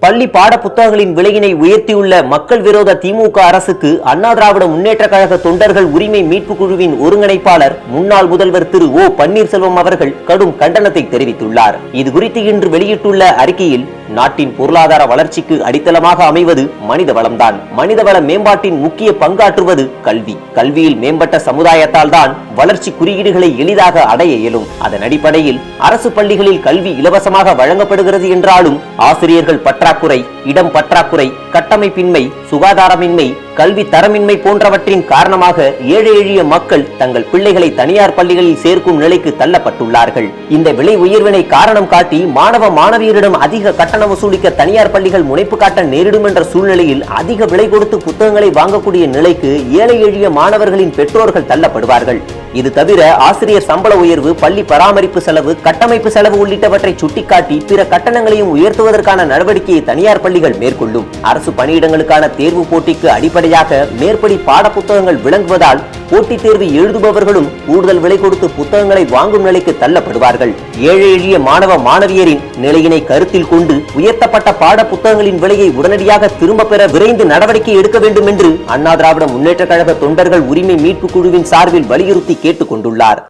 பள்ளி பாட புத்தகங்களின் விலையினை உயர்த்தியுள்ள மக்கள் விரோத திமுக அரசுக்கு அண்ணா திராவிட முன்னேற்ற கழக தொண்டர்கள் உரிமை மீட்பு குழுவின் ஒருங்கிணைப்பாளர் முன்னாள் முதல்வர் திரு ஓ பன்னீர்செல்வம் அவர்கள் கடும் கண்டனத்தை தெரிவித்துள்ளார். இதுகுறித்து இன்று வெளியிட்டுள்ள அறிக்கையில், நாட்டின் பொருளாதார வளர்ச்சிக்கு அடித்தளமாக அமைவது மனித வளம்தான். மனிதவள மேம்பாட்டின் முக்கிய பங்காற்றுவது கல்வி. கல்வியில் மேம்பட்ட சமுதாயத்தால் தான் வளர்ச்சி குறியீடுகளை எளிதாக அடைய இயலும். அதன் அடிப்படையில் அரசு பள்ளிகளில் கல்வி இலவசமாக வழங்கப்படுகிறது என்றாலும் ஆசிரியர்கள் பற்றாக்குறை, இடம் பற்றாக்குறை, கட்டமைப்பின்மை, சுகாதாரமின்மை, கல்வி தரமின்மை போன்றவற்றின் காரணமாக ஏழை எளிய மக்கள் தங்கள் பிள்ளைகளை தனியார் பள்ளிகளில் சேர்க்கும் நிலைக்கு தள்ளப்பட்டுள்ளார்கள். இந்த விலை உயர்வினை காரணம் காட்டி மாணவ மாணவியரிடம் அதிக கட்டணம் வசூலிக்க தனியார் பள்ளிகள் முனைப்பு காட்ட நேரிடும் என்ற சூழ்நிலையில் அதிக விலை கொடுத்து புத்தகங்களை வாங்கக்கூடிய நிலைக்கு ஏழை எளிய மாணவர்களின் பெற்றோர்கள் தள்ளப்படுவார்கள். இது தவிர ஆசிரியர் சம்பள உயர்வு, பள்ளி பராமரிப்பு செலவு, கட்டமைப்பு செலவு உள்ளிட்டவற்றை சுட்டிக்காட்டி பிற கட்டணங்களையும் உயர்த்துவதற்கான நடவடிக்கையை தனியார் பள்ளிகள் மேற்கொள்ளும். அரசு பணியிடங்களுக்கான தேர்வு போட்டிக்கு அடிப்படையாக மேற்படி பாட புத்தகங்கள் விளங்குவதால் போட்டித் தேர்வு எழுதுபவர்களும் கூடுதல் விலை கொடுத்து புத்தகங்களை வாங்கும் நிலைக்கு தள்ளப்படுவார்கள். ஏழை எளிய மாணவ மாணவியரின் நிலையினை கருத்தில் கொண்டு உயர்த்தப்பட்ட பாட புத்தகங்களின் விலையை உடனடியாக திரும்ப பெற விரைந்து நடவடிக்கை எடுக்க வேண்டும் என்று அண்ணா திராவிட முன்னேற்ற கழக தொண்டர்கள் உரிமை மீட்பு குழுவின் சார்பில் வலியுறுத்தி கேட்டுக் கொண்டுள்ளார்.